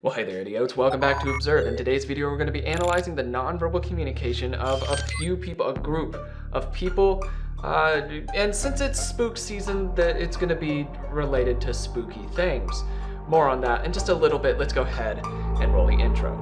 Well, hey there, idiots. Welcome back to Observe. In today's video, we're going to be analyzing the nonverbal communication of a few people, a group of people. And since it's spook season, it's going to be related to spooky things. More on that in just a little bit. Let's go ahead and roll the intro.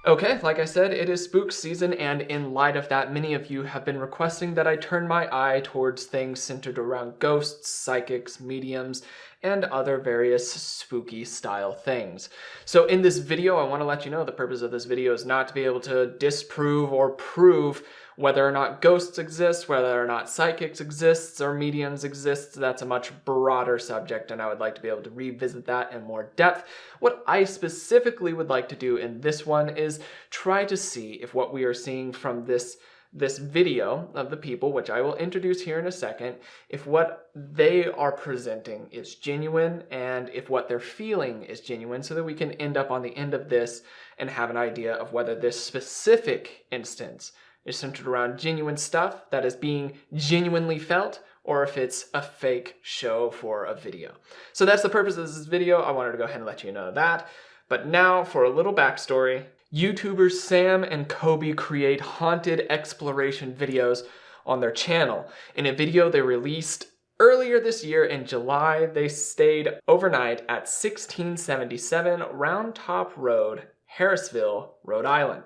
Okay, like I said, it is spook season, and in light of that, many of you have been requesting that I turn my eye towards things centered around ghosts, psychics, mediums, and other various spooky style things. So in this video, I want to let you know the purpose of this video is not to be able to disprove or prove whether or not ghosts exist, whether or not psychics exists, or mediums exist. That's a much broader subject, and I would like to be able to revisit that in more depth. What I specifically would like to do in this one is try to see if what we are seeing from this video of the people, which I will introduce here in a second, if what they are presenting is genuine and if what they're feeling is genuine, so that we can end up on the end of this and have an idea of whether this specific instance is centered around genuine stuff that is being genuinely felt, or if it's a fake show for a video. So that's the purpose of this video. I wanted to go ahead and let you know that. But now for a little backstory. YouTubers Sam and Kobe create haunted exploration videos on their channel. In a video they released earlier this year in July, they stayed overnight at 1677 Round Top Road, Harrisville, Rhode Island.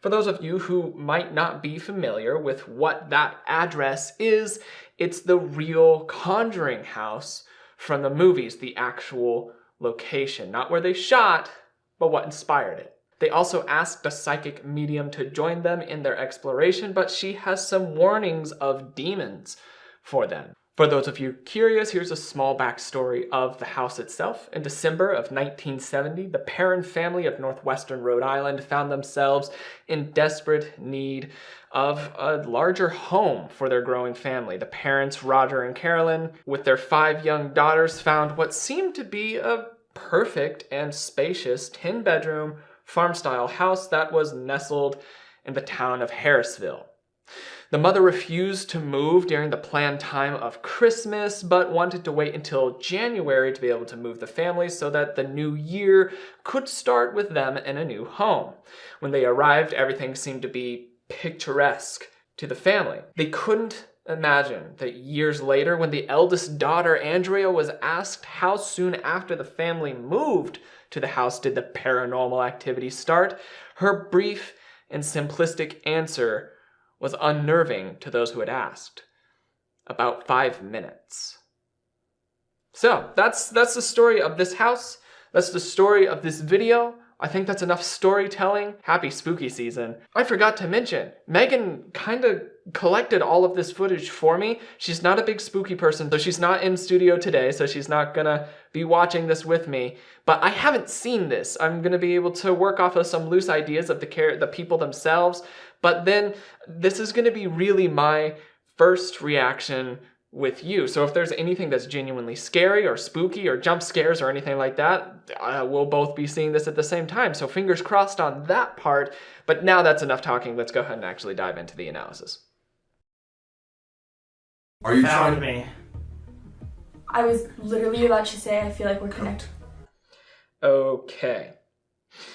For those of you who might not be familiar with what that address is, it's the REAL Conjuring House from the movies, the actual location. Not where they shot, but what inspired it. They also asked a psychic medium to join them in their exploration, but she has some warnings of demons for them. For those of you curious, here's a small backstory of the house itself. In December of 1970, the Perrin family of northwestern Rhode Island found themselves in desperate need of a larger home for their growing family. The parents, Roger and Carolyn, with their 5 young daughters, found what seemed to be a perfect and spacious 10-bedroom farm-style house that was nestled in the town of Harrisville. The mother refused to move during the planned time of Christmas, but wanted to wait until January to be able to move the family so that the new year could start with them in a new home. When they arrived, everything seemed to be picturesque to the family. They couldn't imagine that years later, when the eldest daughter, Andrea, was asked how soon after the family moved to the house did the paranormal activity start, her brief and simplistic answer was unnerving to those who had asked. About 5 minutes. So that's the story of this house. That's the story of this video. I think that's enough storytelling. Happy spooky season. I forgot to mention, Megan kind of collected all of this footage for me. She's not a big spooky person, so she's not in studio today, so she's not gonna be watching this with me. But I haven't seen this. I'm gonna be able to work off of some loose ideas of the people themselves, but then this is gonna be really my first reaction with you. So if there's anything that's genuinely scary or spooky or jump scares or anything like that, we'll both be seeing this at the same time. So fingers crossed on that part. But now that's enough talking. Let's go ahead and actually dive into the analysis. Are you Found trying? me. I was literally about to say I feel like we're connected. Okay.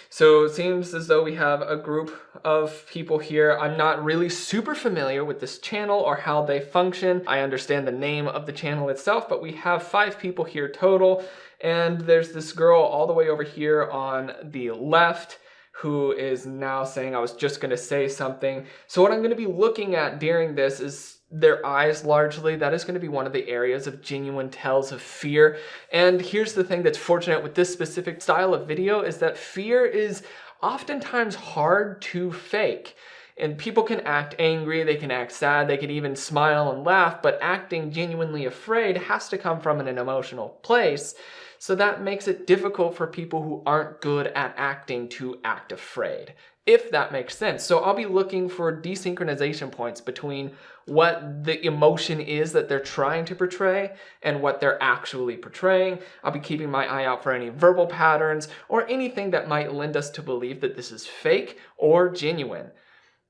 So it seems as though we have a group of people here. I'm not really super familiar with this channel or how they function. I understand the name of the channel itself, but we have 5 people here total. And there's this girl all the way over here on the left who is now saying, I was just gonna say something. So what I'm gonna be looking at during this is their eyes largely. That is going to be one of the areas of genuine tells of fear. And here's the thing that's fortunate with this specific style of video is that fear is oftentimes hard to fake. And people can act angry, they can act sad, they can even smile and laugh, but acting genuinely afraid has to come from an emotional place. So that makes it difficult for people who aren't good at acting to act afraid. if that makes sense. So I'll be looking for desynchronization points between what the emotion is that they're trying to portray and what they're actually portraying. I'll be keeping my eye out for any verbal patterns or anything that might lend us to believe that this is fake or genuine.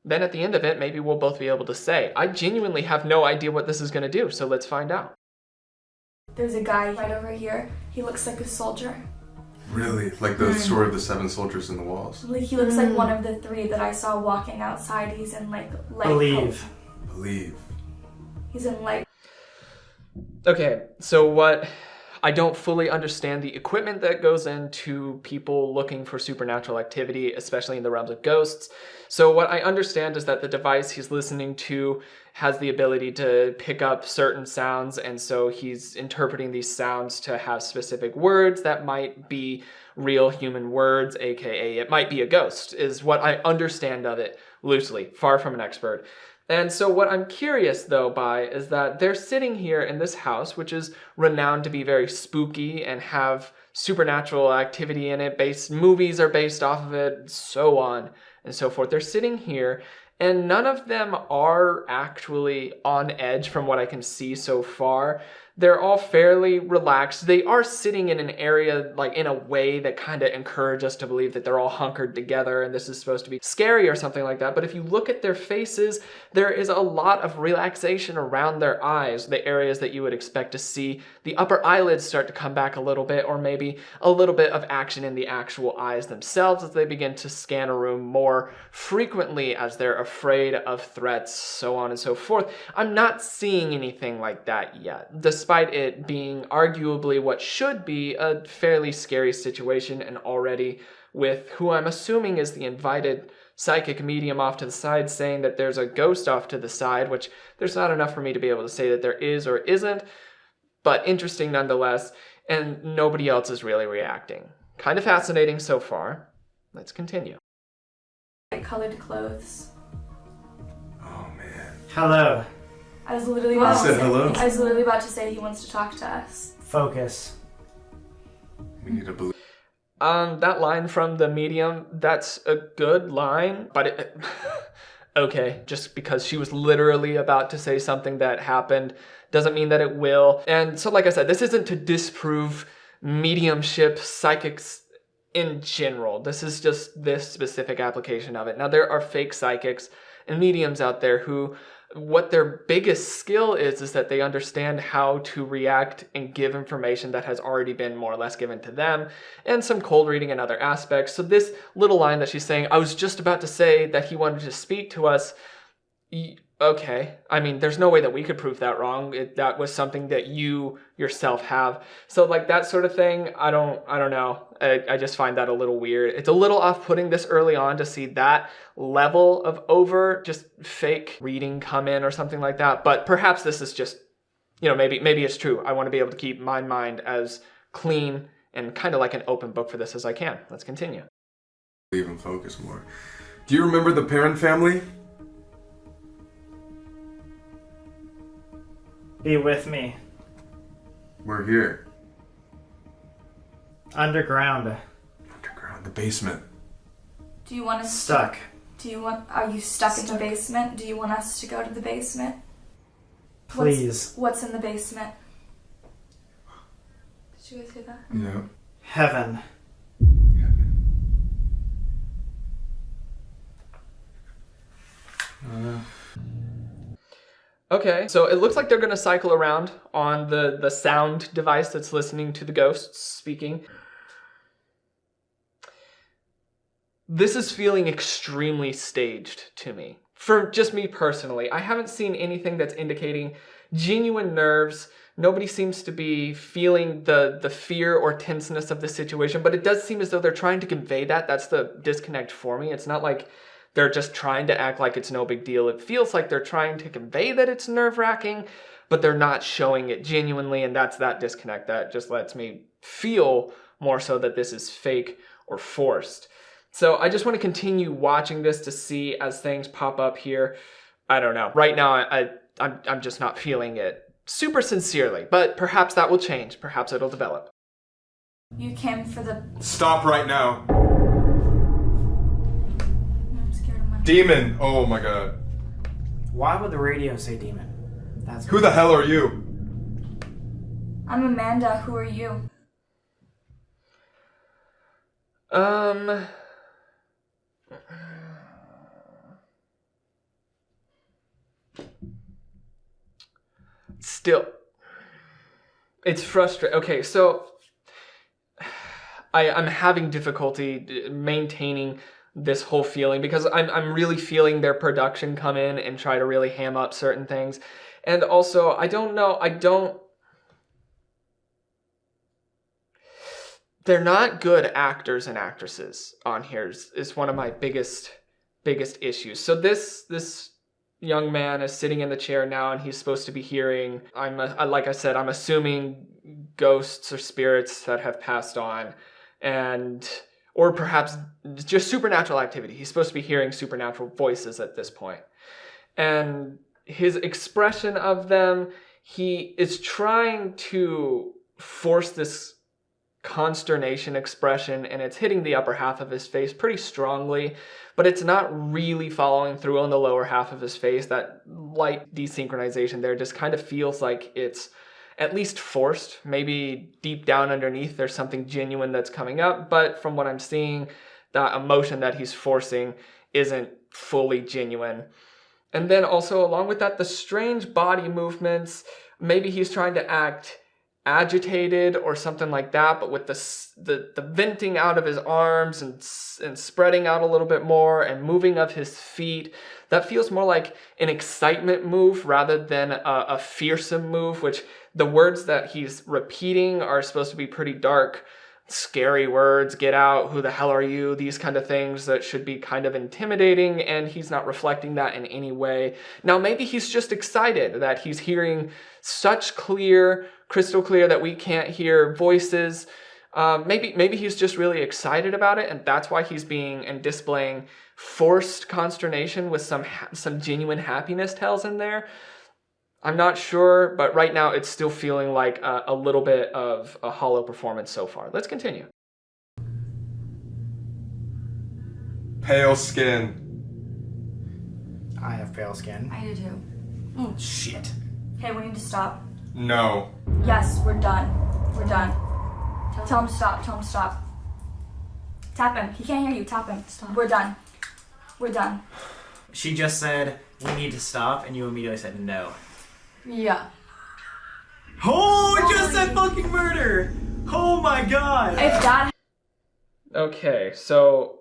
Then at the end of it, maybe we'll both be able to say, I genuinely have no idea what this is going to do, so let's find out. There's a guy right over here. He looks like a soldier. Really? Like the story of the 7 soldiers in the walls? Like he looks like one of the 3 that I saw walking outside. He's in like light Believe. coat. Believe. He's in light. Okay, so what I don't fully understand the equipment that goes into people looking for supernatural activity, especially in the realms of ghosts. So what I understand is that the device he's listening to has the ability to pick up certain sounds, and so he's interpreting these sounds to have specific words that might be real human words, aka it might be a ghost, is what I understand of it loosely, far from an expert. And so what I'm curious, though, by is that they're sitting here in this house, which is renowned to be very spooky and have supernatural activity in it. Movies are based off of it, so on and so forth. They're sitting here, and none of them are actually on edge from what I can see so far. They're all fairly relaxed. They are sitting in an area, like in a way that kind of encourages us to believe that they're all hunkered together and this is supposed to be scary or something like that. But if you look at their faces, there is a lot of relaxation around their eyes, the areas that you would expect to see. The upper eyelids start to come back a little bit, or maybe a little bit of action in the actual eyes themselves as they begin to scan a room more frequently as they're afraid of threats, so on and so forth. I'm not seeing anything like that yet, despite it being arguably what should be a fairly scary situation, and already with who I'm assuming is the invited psychic medium off to the side saying that there's a ghost off to the side, which there's not enough for me to be able to say that there is or isn't, but interesting nonetheless, and nobody else is really reacting. Kind of fascinating so far. Let's continue. Light colored clothes. Oh, man. Hello. I was literally Wow. about to Said say, hello. I was literally about to say he wants to talk to us. Focus. We need to believe. That line from the medium, that's a good line, but okay, just because she was literally about to say something that happened doesn't mean that it will. And so like I said, this isn't to disprove mediumship, psychics in general. This is just this specific application of it. Now, there are fake psychics and mediums out there who, what their biggest skill is that they understand how to react and give information that has already been more or less given to them, and some cold reading and other aspects. So this little line that she's saying, I was just about to say that he wanted to speak to us. Okay, I mean, there's no way that we could prove that wrong. That was something that you yourself have. So like that sort of thing, I don't know. I just find that a little weird. It's a little off-putting this early on to see that level of just fake reading come in or something like that. But perhaps this is just, maybe it's true. I want to be able to keep my mind as clean and kind of like an open book for this as I can. Let's continue. Believe and focus more. Do you remember the Perrin family? Be with me. We're here. Underground. Underground, the basement. Do you want us Stuck. Are you stuck in the basement? Do you want us to go to the basement? Please. What's in the basement? Did you guys hear that? Yeah. Heaven. Okay, so it looks like they're going to cycle around on the sound device that's listening to the ghosts speaking. This is feeling extremely staged to me. For just me personally, I haven't seen anything that's indicating genuine nerves. Nobody seems to be feeling the fear or tenseness of the situation, but it does seem as though they're trying to convey that. That's the disconnect for me. It's not like they're just trying to act like it's no big deal. It feels like they're trying to convey that it's nerve-wracking, but they're not showing it genuinely, and that's that disconnect that just lets me feel more so that this is fake or forced. So I just want to continue watching this to see as things pop up here. I don't know. Right now, I'm just not feeling it super sincerely, but perhaps that will change. Perhaps it'll develop. You came for the... Stop right now. Demon. Oh my god. Why would the radio say demon? That's Who the hell are you? I'm Amanda. Who are you? Still, it's frustrating. Okay, so I'm having difficulty maintaining this whole feeling because I'm really feeling their production come in and try to really ham up certain things. And also, I don't know, they're not good actors and actresses on here is one of my biggest issues. So this young man is sitting in the chair now and he's supposed to be hearing, like I said, I'm assuming ghosts or spirits that have passed on, or perhaps just supernatural activity. He's supposed to be hearing supernatural voices at this point. And his expression of them, he is trying to force this consternation expression, and it's hitting the upper half of his face pretty strongly, but it's not really following through on the lower half of his face. That light desynchronization there just kind of feels like it's at least forced. Maybe deep down underneath there's something genuine that's coming up, but from what I'm seeing, that emotion that he's forcing isn't fully genuine. And then also along with that, the strange body movements, maybe he's trying to act agitated or something like that, but with the venting out of his arms and spreading out a little bit more and moving of his feet, that feels more like an excitement move rather than a fearsome move, which the words that he's repeating are supposed to be pretty dark, scary words, get out, who the hell are you, these kind of things that should be kind of intimidating, and he's not reflecting that in any way. Now maybe he's just excited that he's hearing such crystal clear that we can't hear voices. Maybe he's just really excited about it, and that's why he's being and displaying forced consternation with some genuine happiness tells in there. I'm not sure, but right now it's still feeling like a little bit of a hollow performance so far. Let's continue. Pale skin. I have pale skin. I do too. Shit. Okay, we need to stop. No. Yes, we're done. We're done. Tell him to stop. Tell him to stop. Tap him. He can't hear you. Tap him. Stop. We're done. We're done. She just said, we need to stop, and you immediately said no. Yeah. Oh, it just said fucking murder! Oh my god! If that Okay, so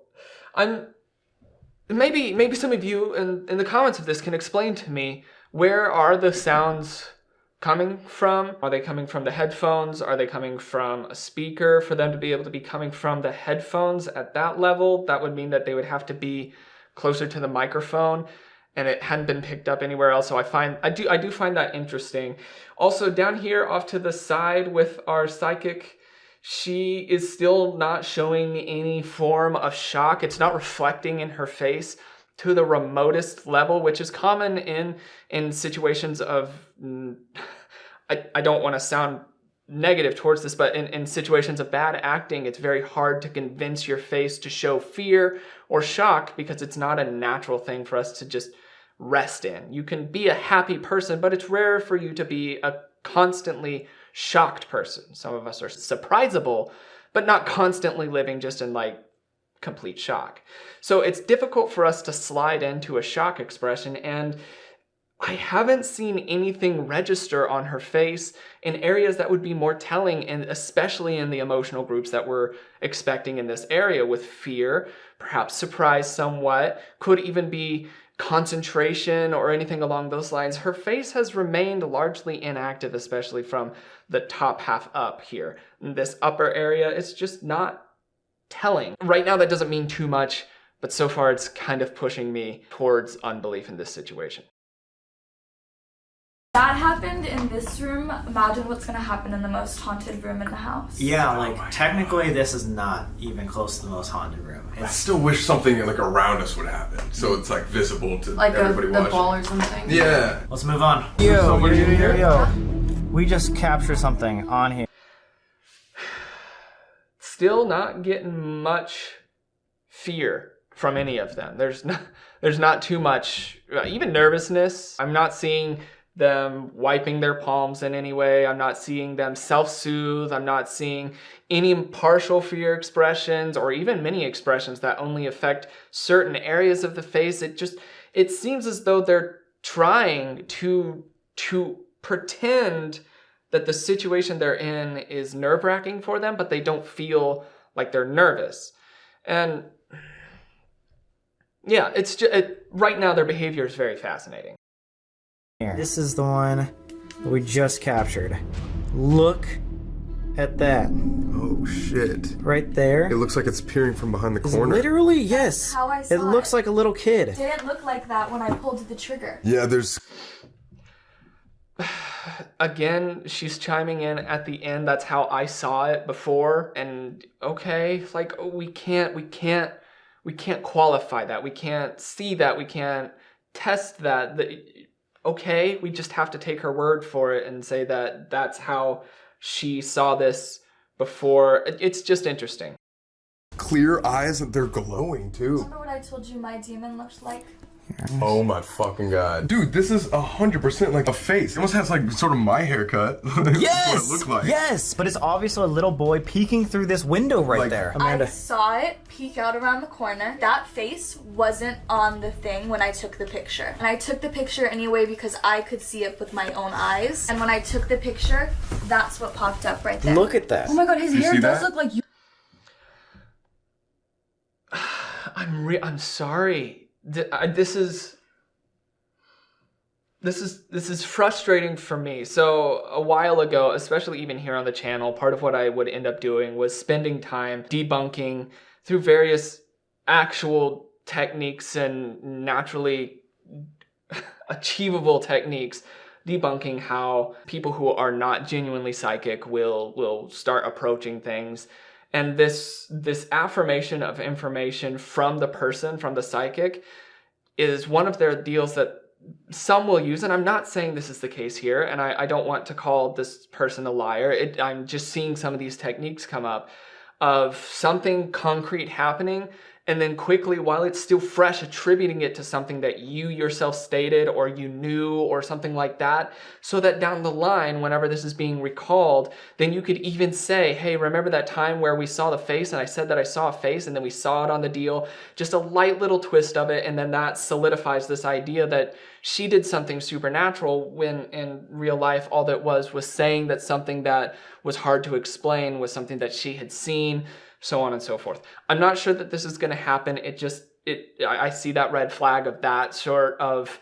maybe some of you in the comments of this can explain to me, where are the sounds coming from? Are they coming from the headphones? Are they coming from a speaker? For them to be able to be coming from the headphones at that level, that would mean that they would have to be closer to the microphone, and it hadn't been picked up anywhere else. So I do find that interesting. Also, down here off to the side with our psychic, she is still not showing any form of shock. It's not reflecting in her face to the remotest level, which is common in situations of, I don't want to sound negative towards this, but in situations of bad acting, it's very hard to convince your face to show fear or shock because it's not a natural thing for us to just rest in. You can be a happy person, but it's rare for you to be a constantly shocked person. Some of us are surprisable, but not constantly living just in like complete shock. So it's difficult for us to slide into a shock expression, and I haven't seen anything register on her face in areas that would be more telling, and especially in the emotional groups that we're expecting in this area, with fear, perhaps surprise somewhat, could even be concentration or anything along those lines. Her face has remained largely inactive, especially from the top half up here. In this upper area, it's just not telling. Right now, that doesn't mean too much, but so far it's kind of pushing me towards unbelief in this situation. that happened in this room, imagine what's gonna happen in the most haunted room in the house. Yeah, like, technically this is not even close to the most haunted room. I still wish something like around us would happen, so it's like visible to Like everybody the watching. ball or something? Yeah. Let's move on. Yo. We just captured something on here. Still not getting much fear from any of them. There's not too much, even nervousness. I'm not seeing them wiping their palms in any way. I'm not seeing them self-soothe. I'm not seeing any partial fear expressions or even many expressions that only affect certain areas of the face. It seems as though they're trying to pretend that the situation they're in is nerve-wracking for them, but they don't feel like they're nervous. And yeah, it's just, right now their behavior is very fascinating. This is the one that we just captured. Look at that. Oh shit. Right there. It looks like it's peering from behind the corner. Literally, yes. How I saw it looks like a little kid. It didn't look like that when I pulled the trigger. Yeah, there's... Again, she's chiming in at the end. That's how I saw it before. And okay, like we can't qualify that. We can't see that. We can't test that. Okay, we just have to take her word for it and say that that's how she saw this before. It's just interesting. Clear eyes, and they're glowing too. Remember what I told you my demon looks like? Oh my fucking god. Dude, this is 100% like a face. It almost has like sort of my haircut. Yes! That's what it looked like. Yes! But it's obviously a little boy peeking through this window right Like- there. Amanda. I saw it peek out around the corner. That face wasn't on the thing when I took the picture. And I took the picture anyway because I could see it with my own eyes. And when I took the picture, that's what popped up right there. Look at that. Oh my god, his You hair see does that? look like you. I'm sorry. This is frustrating for me. So a while ago, especially even here on the channel, part of what I would end up doing was spending time debunking through various actual techniques and naturally achievable techniques, debunking how people who are not genuinely psychic will start approaching things. And this affirmation of information from the person, from the psychic, is one of their deals that some will use. And I'm not saying this is the case here, and I don't want to call this person a liar. I'm just seeing some of these techniques come up of something concrete happening, and then quickly, while it's still fresh, attributing it to something that you yourself stated or you knew or something like that, so that down the line, whenever this is being recalled, then you could even say, hey, remember that time where we saw the face and I said that I saw a face and then we saw it on the deal, just a light little twist of it, and then that solidifies this idea that she did something supernatural when in real life all that was saying that something that was hard to explain was something that she had seen, so on and so forth. I'm not sure that this is going to happen. I see that red flag of that sort of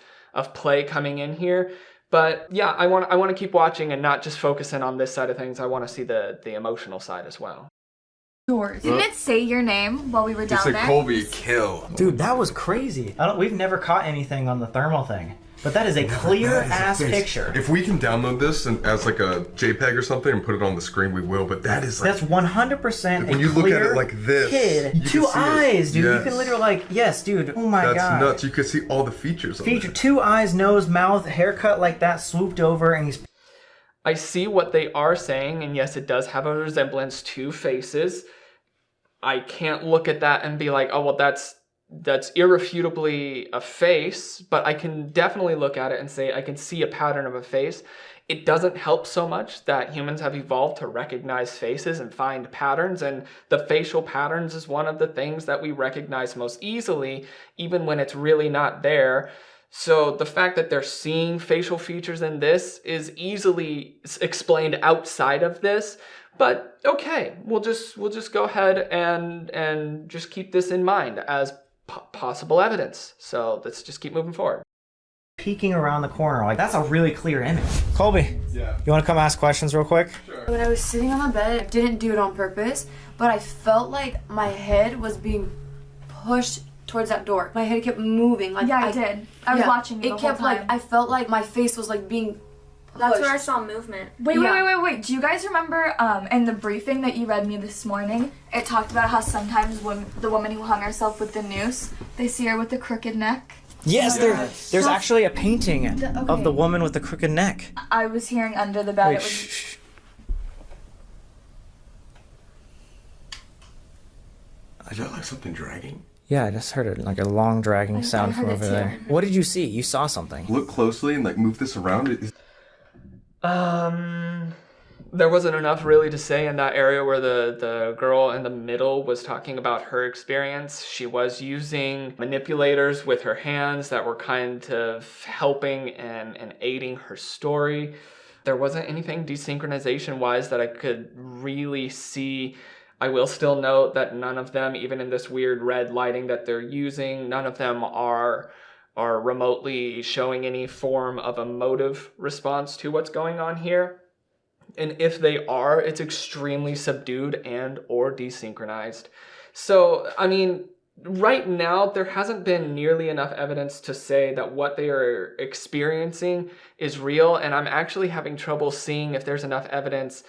play coming in here. But yeah, I want to keep watching and not just focusing on this side of things. I want to see the emotional side as well. Yours. Didn't it say your name while we were down It's like there? Colby, kill. Dude, that was crazy. We've never caught anything on the thermal thing. But that is a clear ass picture. If we can download this and as like a JPEG or something and put it on the screen, we will. But that is like... That's 100% when a you look at clear it like this, kid. you can 2 see it. eyes, dude. You Yes. can literally like, yes, dude. Oh my That's god. nuts. You could see all the features on it. 2 eyes, nose, mouth, haircut like that, swooped over, and he's... I see what they are saying, and yes, it does have a resemblance to faces. I can't look at that and be like, oh, well, that's irrefutably a face, but I can definitely look at it and say I can see a pattern of a face. It doesn't help so much that humans have evolved to recognize faces and find patterns, and the facial patterns is one of the things that we recognize most easily, even when it's really not there. So the fact that they're seeing facial features in this is easily explained outside of this. But okay, we'll just go ahead and just keep this in mind as possible evidence. So let's just keep moving forward. peeking around the corner. Like, that's a really clear image. Colby, Yeah. you want to come ask questions real quick? When I was sitting on the bed, I didn't do it on purpose, but I felt like my head was being pushed towards that door. My head kept moving. Like Yeah, I did. I was watching you It the kept whole time. I felt like my face was like being pushed. That's where I saw movement. Wait, Yeah. wait. Do you guys remember in the briefing that you read me this morning, it talked about how sometimes when the woman who hung herself with the noose, they see her with the crooked neck? Yes, there's actually a painting of okay. the woman with the crooked neck. I was hearing under the bed. Wait, It was, shh. Is that like something dragging? Yeah, I just heard like a long dragging sound from heard it over too. there. What did you see? You saw something. Look closely and like move this around. There wasn't enough really to say in that area where the girl in the middle was talking about her experience. She was using manipulators with her hands that were kind of helping and aiding her story. There wasn't anything desynchronization-wise that I could really see. I will still note that none of them, even in this weird red lighting that they're using, none of them are remotely showing any form of emotive response to what's going on here. And if they are, it's extremely subdued and or desynchronized. So, I mean, right now, there hasn't been nearly enough evidence to say that what they are experiencing is real, and I'm actually having trouble seeing if there's enough evidence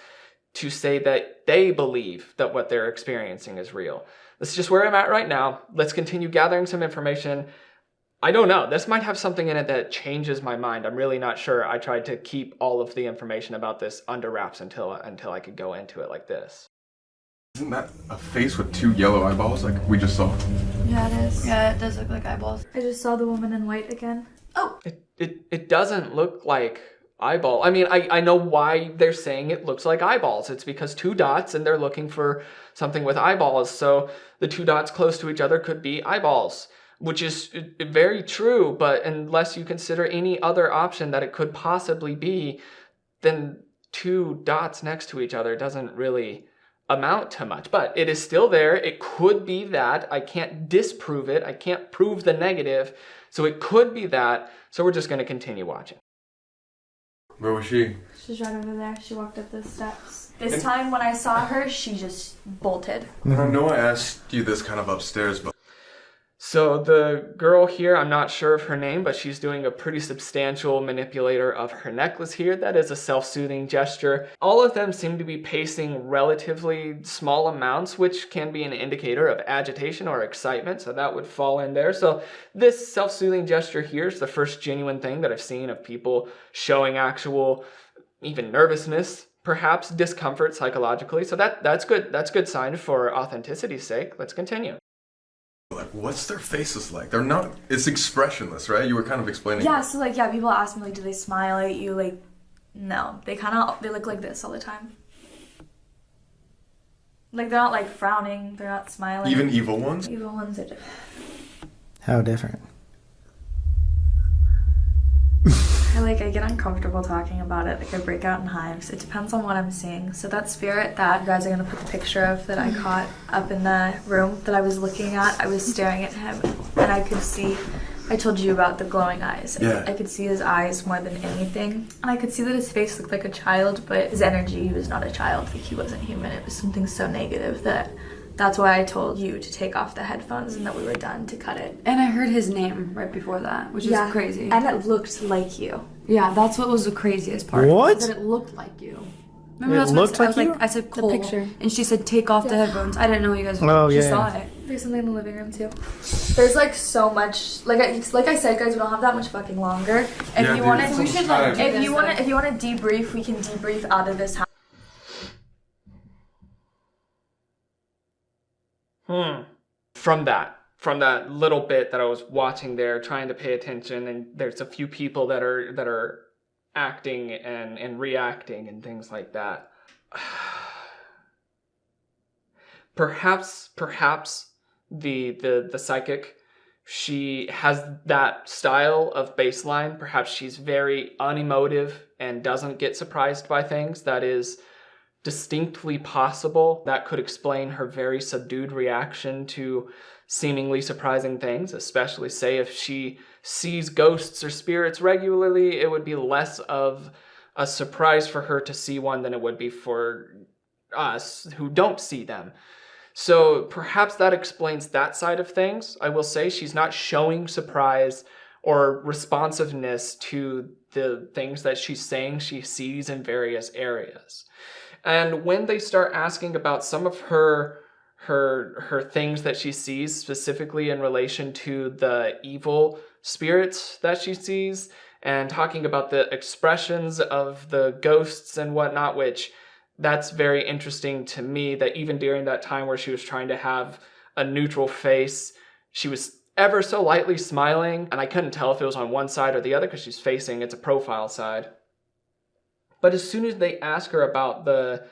to say that they believe that what they're experiencing is real. That's just where I'm at right now. Let's continue gathering some information. I don't know. This might have something in it that changes my mind. I'm really not sure. I tried to keep all of the information about this under wraps until I could go into it like this. Isn't that a face with 2 yellow eyeballs like we just saw? Yeah, it is. Yeah, it does look like eyeballs. I just saw the woman in white again. Oh! It doesn't look like eyeball. I mean, I know why they're saying it looks like eyeballs. It's because 2 dots and they're looking for something with eyeballs. So the 2 dots close to each other could be eyeballs, which is very true, but unless you consider any other option that it could possibly be, then 2 dots next to each other doesn't really amount to much. But it is still there. It could be that. I can't disprove it. I can't prove the negative. So it could be that. So we're just going to continue watching. Where was she? She's right over there. She walked up the steps. This time when I saw her, she just bolted. And I know I asked you this kind of upstairs, but So the girl here, I'm not sure of her name, but she's doing a pretty substantial manipulator of her necklace here. That is a self-soothing gesture. All of them seem to be pacing relatively small amounts, which can be an indicator of agitation or excitement, so that would fall in there. So this self-soothing gesture here is the first genuine thing that I've seen of people showing actual, even nervousness, perhaps discomfort psychologically. So that's good. That's good sign for authenticity's sake. Let's continue. like, what's their faces like? They're not, it's expressionless, right? You were kind of explaining. Yeah, so like, yeah, people ask me, like, do they smile at you? Like, no. They look like this all the time. Like, they're not, like, frowning. They're not smiling. Even evil ones? Evil ones are different. How different? I get uncomfortable talking about it. Like, I break out in hives. It depends on what I'm seeing. So that spirit that you guys are going to put the picture of that I caught up in the room that I was looking at, I was staring at him, and I could see, I told you about the glowing eyes. Yeah. I could see his eyes more than anything. And I could see that his face looked like a child, but his energy, he was not a child. Like, he wasn't human. It was something so negative that's why I told you to take off the headphones and that we were done to cut it. And I heard his name right before that, which is crazy. And it looked like you. Yeah, that's what was the craziest part. What? That it looked like you. Remember It that's looked what like you? I said Cole, picture. and she said take off the headphones. I didn't know you guys saw it. There's something in the living room too. There's like so much. Like I said, guys, we don't have that much fucking longer. If you want to, we should like do if this, you want to debrief, we can debrief out of this house. From that little bit that I was watching there, trying to pay attention, and there's a few people that are acting and reacting and things like that. Perhaps the psychic, she has that style of baseline. Perhaps she's very unemotive and doesn't get surprised by things. That is distinctly possible. That could explain her very subdued reaction to seemingly surprising things, especially say if she sees ghosts or spirits regularly, it would be less of a surprise for her to see one than it would be for us who don't see them. So perhaps that explains that side of things. I will say she's not showing surprise or responsiveness to the things that she's saying she sees in various areas. And when they start asking about some of her things that she sees, specifically in relation to the evil spirits that she sees, and talking about the expressions of the ghosts and whatnot, which that's very interesting to me, that even during that time where she was trying to have a neutral face, She was ever so lightly smiling, and I couldn't tell if it was on one side or the other because she's facing, it's a profile side. But as soon as they ask her about the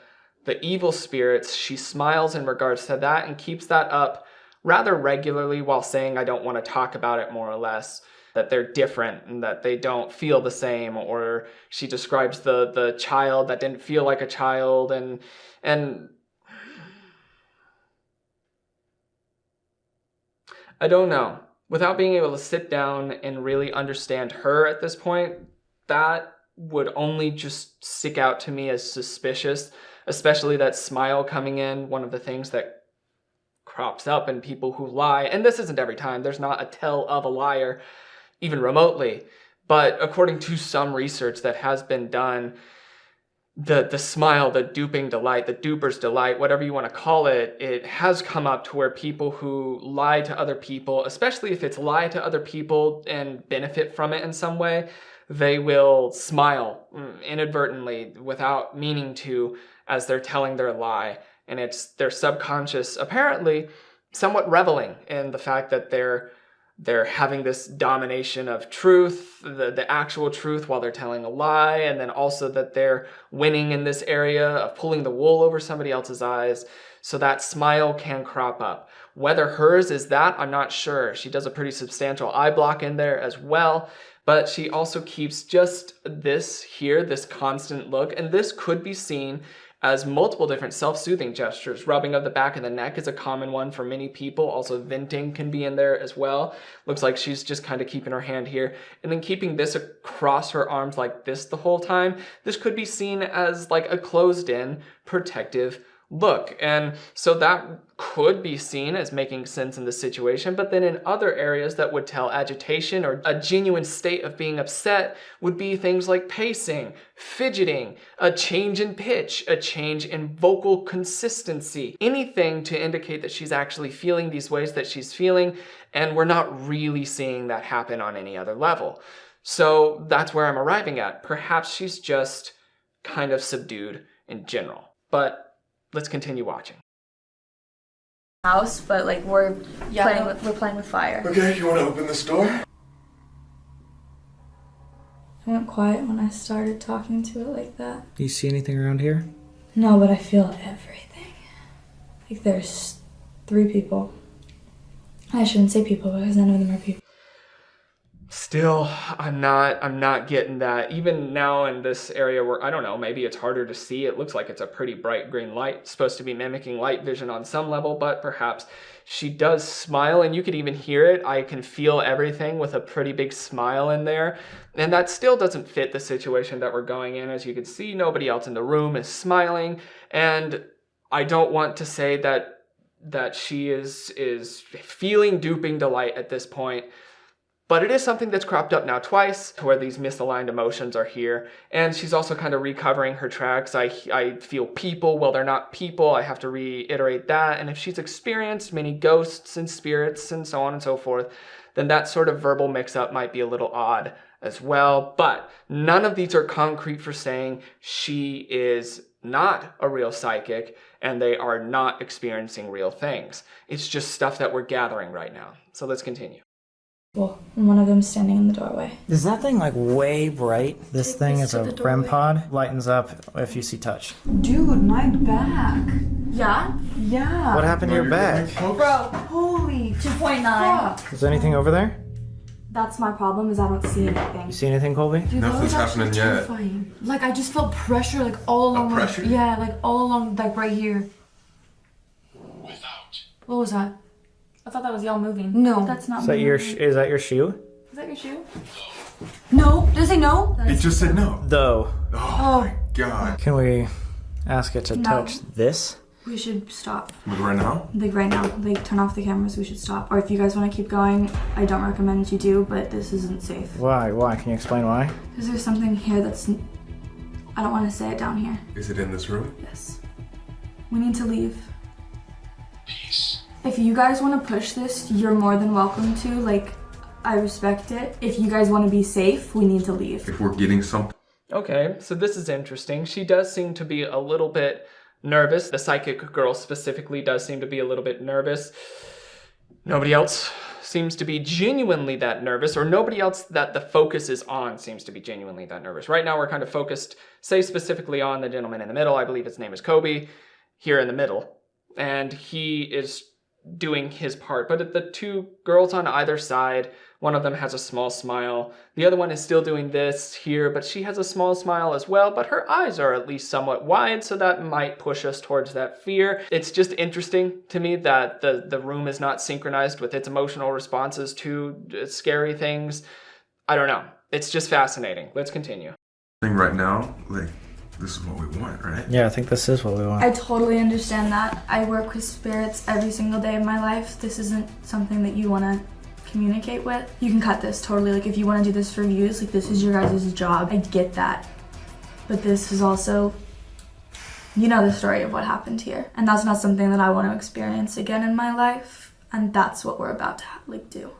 evil spirits, she smiles in regards to that and keeps that up rather regularly while saying, I don't want to talk about it, more or less, that they're different and that they don't feel the same. Or she describes the child that didn't feel like a child, and I don't know. Without being able to sit down and really understand her at this point, that would only just stick out to me as suspicious, especially that smile coming in, one of the things that crops up in people who lie. And this isn't every time. There's not a tell of a liar, even remotely. But according to some research that has been done, the smile, the duping delight, the duper's delight, whatever you want to call it, it has come up to where people who lie to other people, especially if it's lie to other people and benefit from it in some way, they will smile inadvertently without meaning to as they're telling their lie. And it's their subconscious apparently somewhat reveling in the fact that they're having this domination of truth, the actual truth, while they're telling a lie, and then also that they're winning in this area of pulling the wool over somebody else's eyes. So that smile can crop up. Whether hers is that, I'm not sure. She does a pretty substantial eye block in there as well, but she also keeps just this here, this constant look, and this could be seen as multiple different self-soothing gestures. Rubbing of the back of the neck is a common one for many people. Also venting can be in there as well. Looks like she's just kind of keeping her hand here and then keeping this across her arms like this the whole time. This could be seen as like a closed-in protective look. And so that could be seen as making sense in the situation, but then in other areas that would tell agitation or a genuine state of being upset would be things like pacing, fidgeting, a change in pitch, a change in vocal consistency, anything to indicate that she's actually feeling these ways that she's feeling, and we're not really seeing that happen on any other level. So that's where I'm arriving at. Perhaps she's just kind of subdued in general, but let's continue watching. House, but like we're playing with fire. Okay, you want to open this door? I went quiet when I started talking to it like that. Do you see anything around here? No, but I feel everything. Like there's 3 people. I shouldn't say people because none of them are people. Still, I'm not getting that. Even now in this area where, I don't know, maybe it's harder to see. It looks like it's a pretty bright green light. It's supposed to be mimicking light vision on some level, but perhaps she does smile, and you could even hear it. I can feel everything with a pretty big smile in there. And that still doesn't fit the situation that we're going in. As you can see, nobody else in the room is smiling. And I don't want to say that she is feeling duping delight at this point. But it is something that's cropped up now twice, where these misaligned emotions are here. And she's also kind of recovering her tracks. I feel people. Well, they're not people. I have to reiterate that. And if she's experienced many ghosts and spirits and so on and so forth, then that sort of verbal mix-up might be a little odd as well. But none of these are concrete for saying she is not a real psychic and they are not experiencing real things. It's just stuff that we're gathering right now. So let's continue. Well, one of them standing in the doorway. Is that thing like way bright? This thing is a REM pod. Lightens up if you see touch. Dude, my back. Yeah? Yeah. What happened to your back? Bro, Holy 2.9. fuck. Is there anything over there? That's my problem, is I don't see anything. You see anything, Colby? Dude, that Nothing's was actually happening yet. terrifying. Like I just felt pressure like all along. pressure? Yeah, like all along, like right here. What was that? I thought that was y'all moving. No. That's not Is that me. is that your shoe? Is that your shoe? No. Did it say no? It just said no. Though. Oh my god. Can we ask it to No. touch this? We should stop. Like right now? Like right now. Like turn off the cameras, we should stop. Or if you guys want to keep going, I don't recommend you do, but this isn't safe. Why? Why? Can you explain why? Because there's something here that's... I don't want to say it down here. Is it in this room? Yes. We need to leave. Peace. If you guys want to push this, you're more than welcome to. Like, I respect it. If you guys want to be safe, we need to leave. If we're getting something. Okay, so this is interesting. She does seem to be a little bit nervous. The psychic girl specifically does seem to be a little bit nervous. Nobody else seems to be genuinely that nervous, or nobody else that the focus is on seems to be genuinely that nervous. Right now we're kind of focused, say specifically on the gentleman in the middle. I believe his name is Kobe, here in the middle. And he is doing his part. But the two girls on either side, one of them has a small smile. The other one is still doing this here, but she has a small smile as well, but her eyes are at least somewhat wide, so that might push us towards that fear. It's just interesting to me that the room is not synchronized with its emotional responses to scary things. I don't know. It's just fascinating. Let's continue. Right now, like, this is what we want, right? Yeah, I think this is what we want. I totally understand that. I work with spirits every single day of my life. This isn't something that you want to communicate with. You can cut this totally. Like, if you want to do this for views, like, this is your guys' job. I get that. But this is also, you know, the story of what happened here. And that's not something that I want to experience again in my life. And that's what we're about to, like, do.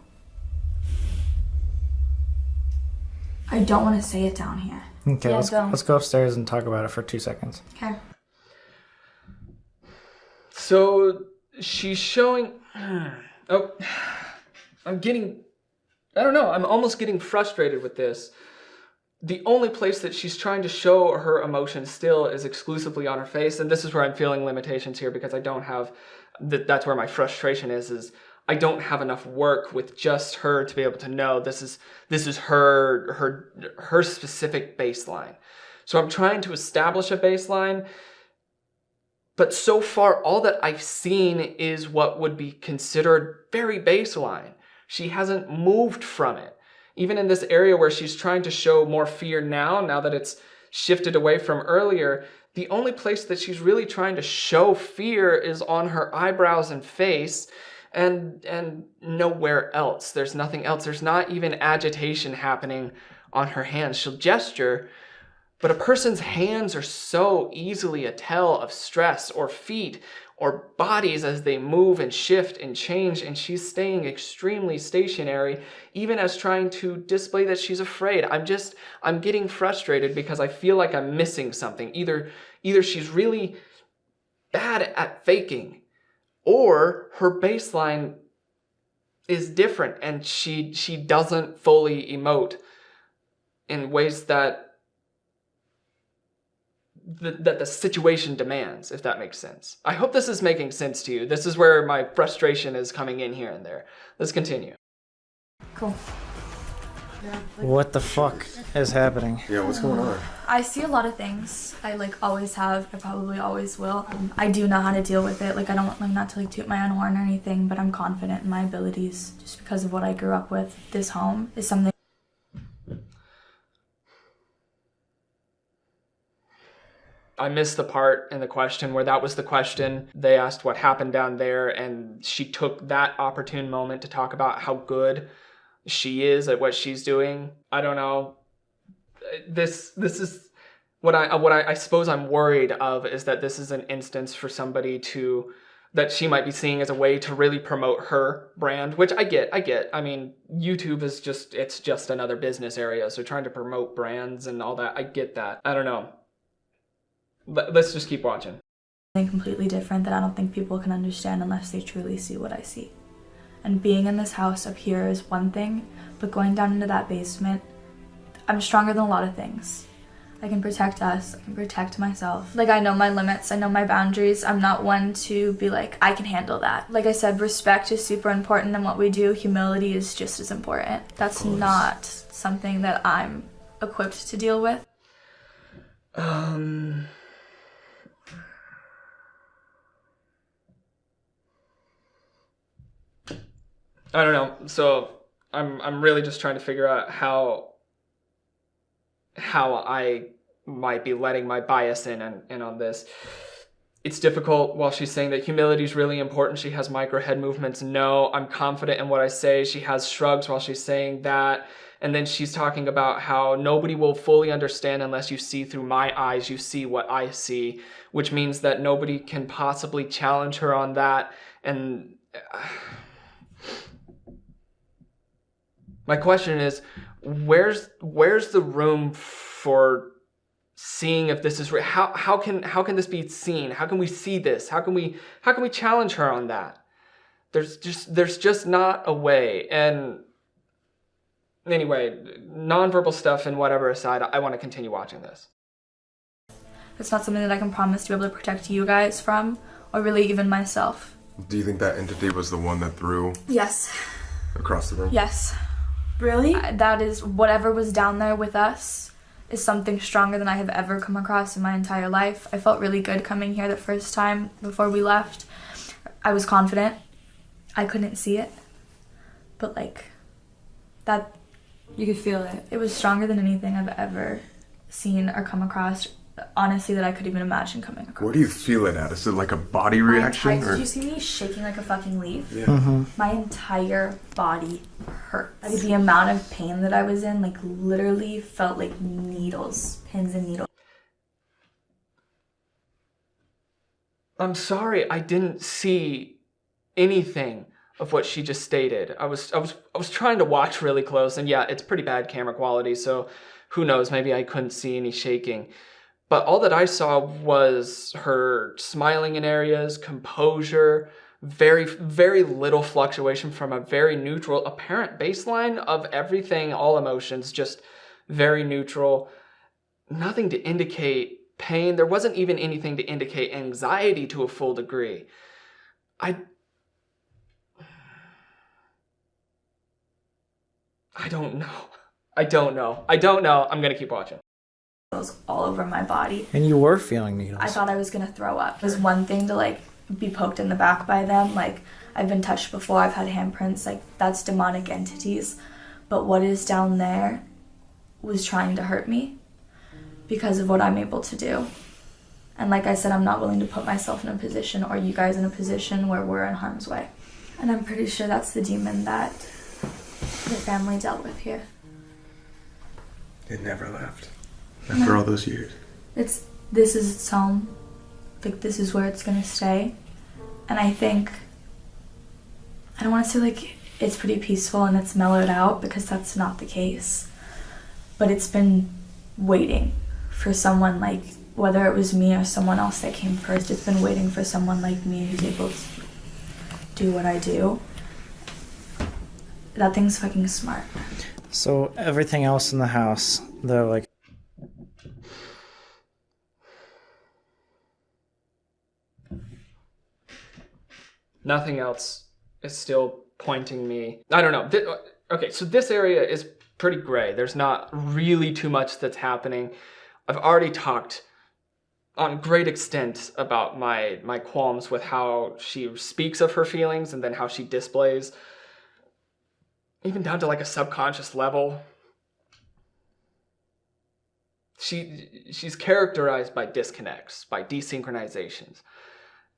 I don't want to say it down here. Okay, Yeah, let's go upstairs and talk about it for 2 seconds. Okay. So she's showing... Oh, I don't know, I'm almost getting frustrated with this. The only place that she's trying to show her emotion still is exclusively on her face, and this is where I'm feeling limitations here, because I don't have... That's where my frustration is I don't have enough work with just her to be able to know this is her specific baseline. So I'm trying to establish a baseline, but so far all that I've seen is what would be considered very baseline. She hasn't moved from it. Even in this area where she's trying to show more fear now that it's shifted away from earlier, the only place that she's really trying to show fear is on her eyebrows and face, and nowhere else. There's nothing else. There's not even agitation happening on her hands. She'll gesture, but a person's hands are so easily a tell of stress, or feet or bodies as they move and shift and change, and she's staying extremely stationary, even as trying to display that she's afraid. I'm getting frustrated because I feel like I'm missing something. Either she's really bad at faking, or her baseline is different and she doesn't fully emote in ways that the situation demands, if that makes sense. I hope this is making sense to you. This is where my frustration is coming in here and there. Let's continue. Cool. What the fuck is happening? Yeah, what's going on? I see a lot of things. I always have. I probably always will. I do know how to deal with it. I don't want not to toot my own horn or anything, but I'm confident in my abilities just because of what I grew up with. This home is something. I missed the part in the question where that was the question. They asked what happened down there, and she took that opportune moment to talk about how good she is at what she's doing. I don't know. This is what I suppose I'm worried of, is that this is an instance for somebody that she might be seeing as a way to really promote her brand, which I get. I mean, YouTube is it's just another business area, so trying to promote brands and all that, I get that. I don't know. Let's just keep watching. Something completely different that I don't think people can understand unless they truly see what I see. And being in this house up here is one thing, but going down into that basement, I'm stronger than a lot of things. I can protect us, I can protect myself. I know my limits, I know my boundaries. I'm not one to be I can handle that. Like I said, respect is super important in what we do. Humility is just as important. That's not something that I'm equipped to deal with. I don't know. So I'm really just trying to figure out how I might be letting my bias in on this. It's difficult while she's saying that humility is really important. She has micro head movements. No, I'm confident in what I say. She has shrugs while she's saying that. And then she's talking about how nobody will fully understand unless you see through my eyes, you see what I see, which means that nobody can possibly challenge her on that. And my question is, where's the room for seeing if this is real? How can this be seen? How can we see this? How can we challenge her on that? There's just not a way. And anyway, nonverbal stuff and whatever aside, I want to continue watching this. It's not something that I can promise to be able to protect you guys from, or really even myself. Do you think that entity was the one that threw Yes. across the room? Yes. Really? That is, whatever was down there with us is something stronger than I have ever come across in my entire life. I felt really good coming here the first time before we left. I was confident. I couldn't see it. But like, that, You could feel it. it was stronger than anything I've ever seen or come across, honestly, that I could even imagine coming across. Where do you feel it at? Is it like a body My reaction? entire- Or? Did you see me shaking like a fucking leaf? Yeah. My entire body hurt. Like, the amount of pain that I was in, like, literally felt like needles, pins and needles. I'm sorry, I didn't see anything of what she just stated. I was trying to watch really close, and yeah, it's pretty bad camera quality, so who knows, maybe I couldn't see any shaking. But all that I saw was her smiling in areas, composure, very, very little fluctuation from a very neutral, apparent baseline of everything, all emotions, just very neutral. Nothing to indicate pain. There wasn't even anything to indicate anxiety to a full degree. I don't know. I don't know. I'm gonna keep watching. All over my body. And you were feeling needles. I thought I was gonna throw up. It was one thing to like be poked in the back by them. Like, I've been touched before, I've had handprints, like that's demonic entities. But what is down there was trying to hurt me because of what I'm able to do. And like I said, I'm not willing to put myself in a position, or you guys in a position, where we're in harm's way. And I'm pretty sure that's the demon that your family dealt with here. It never left. After all those years. This is its home. Like, this is where it's gonna stay. And I think, I don't want to say like it's pretty peaceful and it's mellowed out, because that's not the case. But it's been waiting for someone like, whether it was me or someone else that came first, it's been waiting for someone like me who's able to do what I do. That thing's fucking smart. So everything else in the house, though, like, Nothing else is still pointing me. I don't know. Okay, so this area is pretty gray. There's not really too much that's happening. I've already talked on great extent about my qualms with how she speaks of her feelings and then how she displays, even down to like a subconscious level. She's characterized by disconnects, by desynchronizations.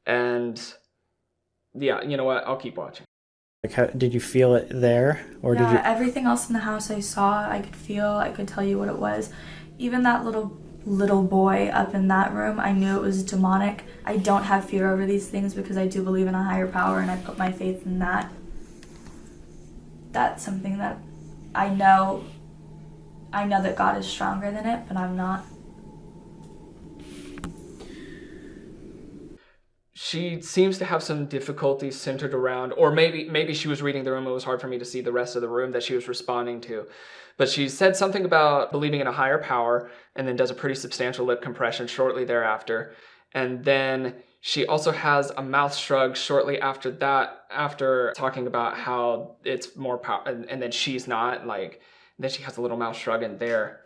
And yeah, you know what? I'll keep watching. like how, did you feel it there, or Yeah, did you? everything else in the house I saw, I could feel, I could tell you what it was. Even that little boy up in that room, I knew it was demonic. I don't have fear over these things because I do believe in a higher power, and I put my faith in that. That's something that I know that God is stronger than it, but I'm not. She seems to have some difficulties centered around, or maybe she was reading the room, it was hard for me to see the rest of the room that she was responding to. But she said something about believing in a higher power, and then does a pretty substantial lip compression shortly thereafter. And then she also has a mouth shrug shortly after that, after talking about how it's more power, and then she's not, like, then she has a little mouth shrug in there.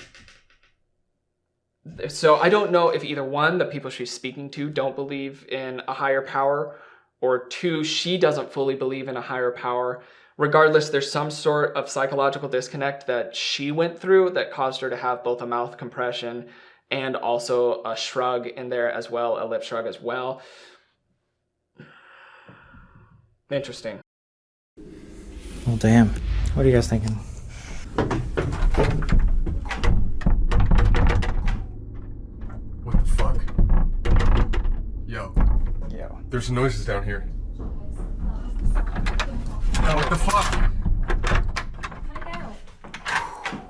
So I don't know if either one, the people she's speaking to don't believe in a higher power, or two, she doesn't fully believe in a higher power. Regardless, there's some sort of psychological disconnect that she went through that caused her to have both a mouth compression and also a shrug in there as well, a lip shrug as well. Interesting. Well, damn. What are you guys thinking? What the fuck? Yo, Yeah. there's noises down here. Yo, what the fuck?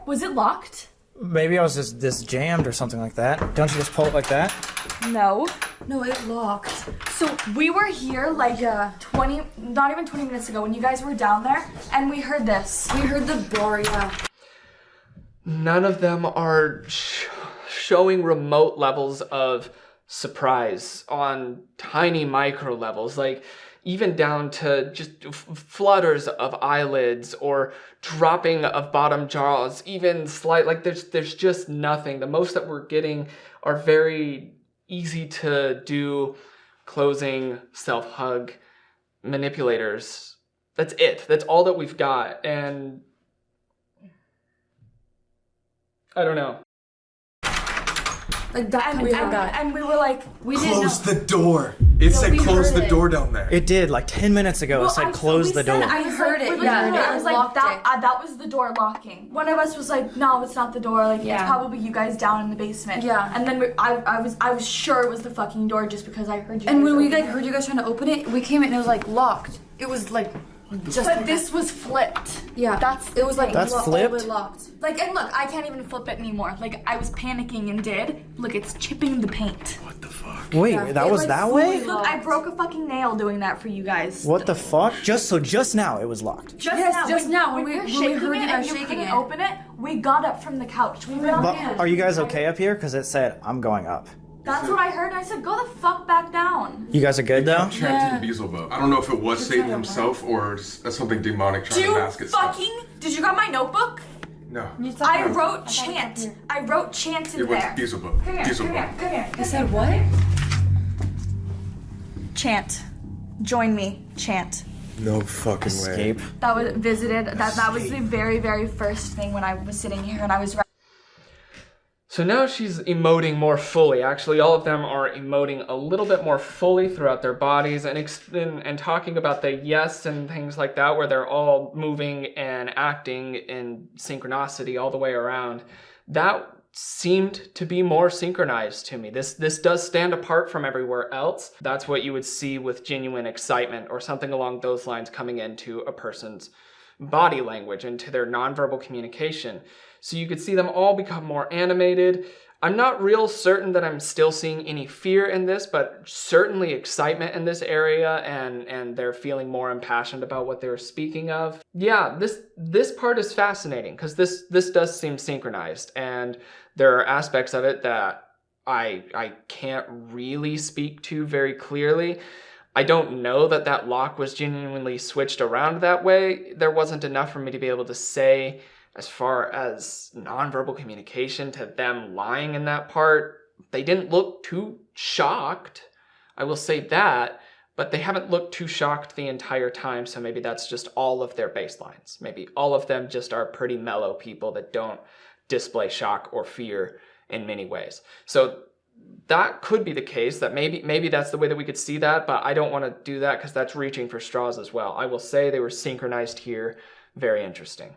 Was it locked? Maybe I was just this jammed or something like that. Don't you just pull it like that? No. No, it locked. So we were here like 20, not even 20 minutes ago when you guys were down there, and we heard this. We heard the door, yeah. None of them are showing remote levels of surprise on tiny micro levels, like even down to just flutters of eyelids or dropping of bottom jaws, even slight, like there's just nothing. The most that we're getting are very easy to do closing self-hug manipulators. That's it. That's all that we've got. And I don't know. Like that, And we were like, we didn't know. Close the door. It said we close heard the it. door down there. It did, like 10 minutes ago. It said close the door. I heard it, we yeah. heard it. I was like, Locked that was the door locking. One of us was like, no, it's not the door. Like, Yeah. it's probably you guys down in the basement. Yeah. And then I was sure it was the fucking door just because I heard you. And guys when we open like it. heard you guys trying to open it, we came in and it was like locked. It was like just But like this was flipped. yeah. It was like That's all the flipped? way locked. Like, and look, I can't even flip it anymore. Like, I was panicking and did. Look, it's chipping the paint. What the fuck? Wait, Yeah. that It, was like, that fully way? Look, I broke a fucking nail doing that for you guys. What the fuck? Just now it was locked. Just now, when we were heard shaking you it guys and you shaking couldn't it. open it, we got up from the couch. We went on But hand. are you guys okay up here? Because it said I'm going up. That's what I heard. I said, go the fuck back down. You guys are good though? Chanting Beelzebub. I don't know if it was Satan himself or something demonic trying to mask itself. Did you got my notebook? No. I wrote chant. I wrote chant in It was there. Beelzebub. Come here. I said what? Chant. Join me. Chant. No fucking way. Escape. That was visited. That was the very, very first thing when I was sitting here and I was. So now she's emoting more fully. Actually, all of them are emoting a little bit more fully throughout their bodies and talking about the yes and things like that, where they're all moving and acting in synchronicity all the way around. That seemed to be more synchronized to me. This does stand apart from everywhere else. That's what you would see with genuine excitement or something along those lines coming into a person's body language, into their nonverbal communication. So you could see them all become more animated. I'm not real certain that I'm still seeing any fear in this, but certainly excitement in this area, and they're feeling more impassioned about what they're speaking of. Yeah, this part is fascinating because this does seem synchronized, and there are aspects of it that I can't really speak to very clearly. I don't know that lock was genuinely switched around that way. There wasn't enough for me to be able to say as far as nonverbal communication to them lying in that part. They didn't look too shocked, I will say that, but they haven't looked too shocked the entire time, so maybe that's just all of their baselines. Maybe all of them just are pretty mellow people that don't display shock or fear in many ways. So that could be the case, that maybe that's the way that we could see that, but I don't want to do that because that's reaching for straws as well. I will say they were synchronized here. Very interesting.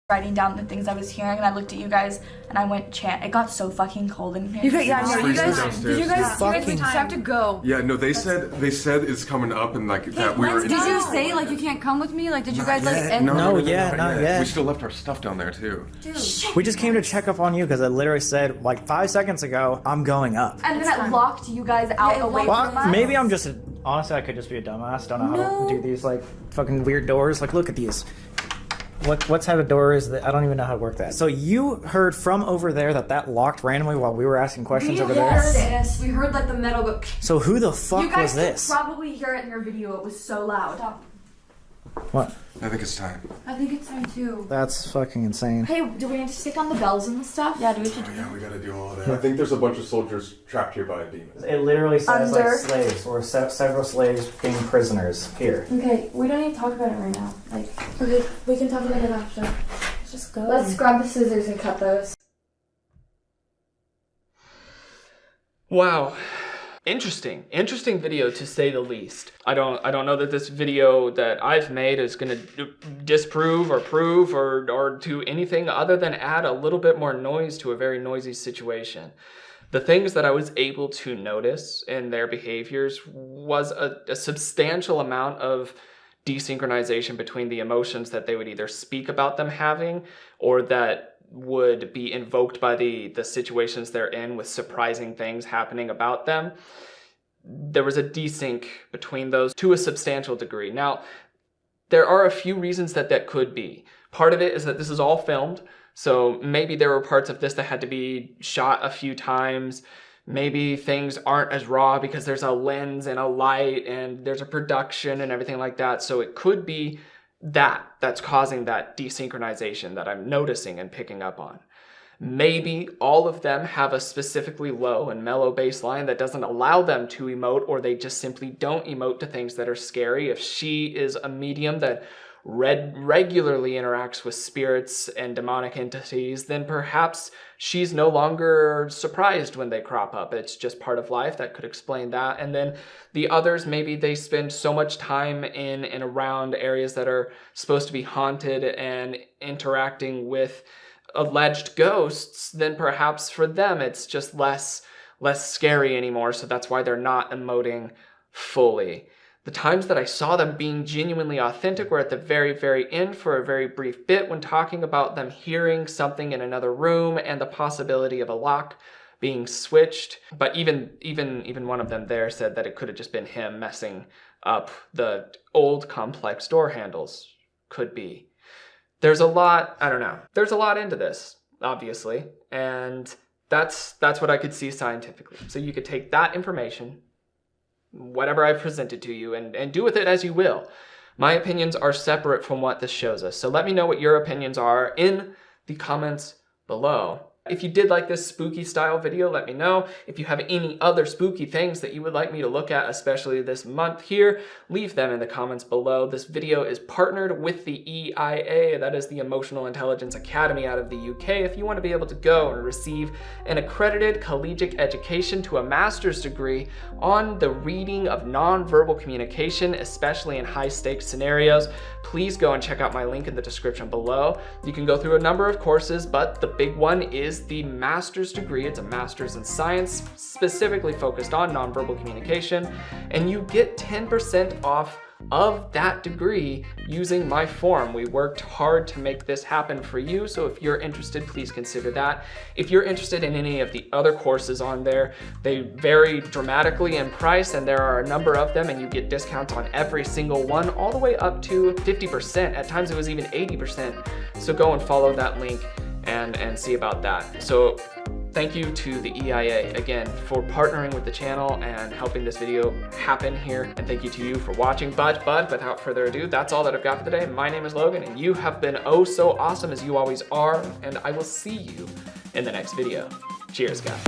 Writing down the things I was hearing, and I looked at you guys, and I went chant. It got so fucking cold in here. You guys, yeah, no, you freezing guys, downstairs. did you guys Fucking- just have to go? Yeah, no, they said it's coming up and like that we were in. Did you say like you can't come with me? Like did you guys like end? No, yeah, not yet. We still left our stuff down there too. We just came to check up on you because it literally said like 5 seconds ago, I'm going up. And then it locked you guys out it away locked from us. Maybe I'm just honestly, I could just be a dumbass. Don't know how to do these like fucking weird doors. Like, look at these. What type of door is that? I don't even know how to work that. So you heard from over there that locked randomly while we were asking questions over there? Yes, we heard like the metal go. So who the fuck You guys was this? could probably hear it in your video. It was so loud. What? I think it's time. I think it's time too. That's fucking insane. Hey, do we need to stick on the bells and stuff? Yeah, do we have to Oh yeah, we gotta do all that. I think there's a bunch of soldiers trapped here by a demon. It literally says Under- like slaves or several slaves being prisoners here. Okay, we don't need to talk about it right now. Like, okay, we can talk about it after. Let's just go. Let's grab the scissors and cut those. Wow. Interesting video to say the least. I don't know that this video that I've made is gonna disprove or prove or do anything other than add a little bit more noise to a very noisy situation. The things that I was able to notice in their behaviors was a substantial amount of desynchronization between the emotions that they would either speak about them having or that would be invoked by the situations they're in with surprising things happening about them. There was a desync between those to a substantial degree. Now, there are a few reasons that could be. Part of it is that this is all filmed, so maybe there were parts of this that had to be shot a few times. Maybe things aren't as raw because there's a lens and a light and there's a production and everything like that. So it could be that's causing that desynchronization that I'm noticing and picking up on. Maybe all of them have a specifically low and mellow bass line that doesn't allow them to emote, or they just simply don't emote to things that are scary. If she is a medium that regularly interacts with spirits and demonic entities, then perhaps she's no longer surprised when they crop up. It's just part of life. That could explain that. And then the others, maybe they spend so much time in and around areas that are supposed to be haunted and interacting with alleged ghosts, then perhaps for them it's just less scary anymore, so that's why they're not emoting fully. The times that I saw them being genuinely authentic were at the very, very end for a very brief bit when talking about them hearing something in another room and the possibility of a lock being switched. But even one of them there said that it could have just been him messing up the old complex door handles. Could be. There's a lot, I don't know. There's a lot into this, obviously, and that's what I could see scientifically. So you could take that information, whatever I've presented to you, and do with it as you will. My opinions are separate from what this shows us. So let me know what your opinions are in the comments below. If you did like this spooky style video, let me know. If you have any other spooky things that you would like me to look at, especially this month here, leave them in the comments below. This video is partnered with the EIA, that is the Emotional Intelligence Academy out of the UK. If you want to be able to go and receive an accredited collegiate education to a master's degree on the reading of nonverbal communication, especially in high stakes scenarios, please go and check out my link in the description below. You can go through a number of courses, but the big one is the master's degree. It's a master's in science, specifically focused on nonverbal communication, and you get 10% off of that degree using my form. We worked hard to make this happen for you, so if you're interested, please consider that. If you're interested in any of the other courses on there, they vary dramatically in price, and there are a number of them, and you get discounts on every single one, all the way up to 50%. At times it was even 80%. So go and follow that link and see about that. So thank you to the EIA again for partnering with the channel and helping this video happen here. And thank you to you for watching. But without further ado, that's all that I've got for today. My name is Logan, and you have been oh so awesome, as you always are. And I will see you in the next video. Cheers, guys.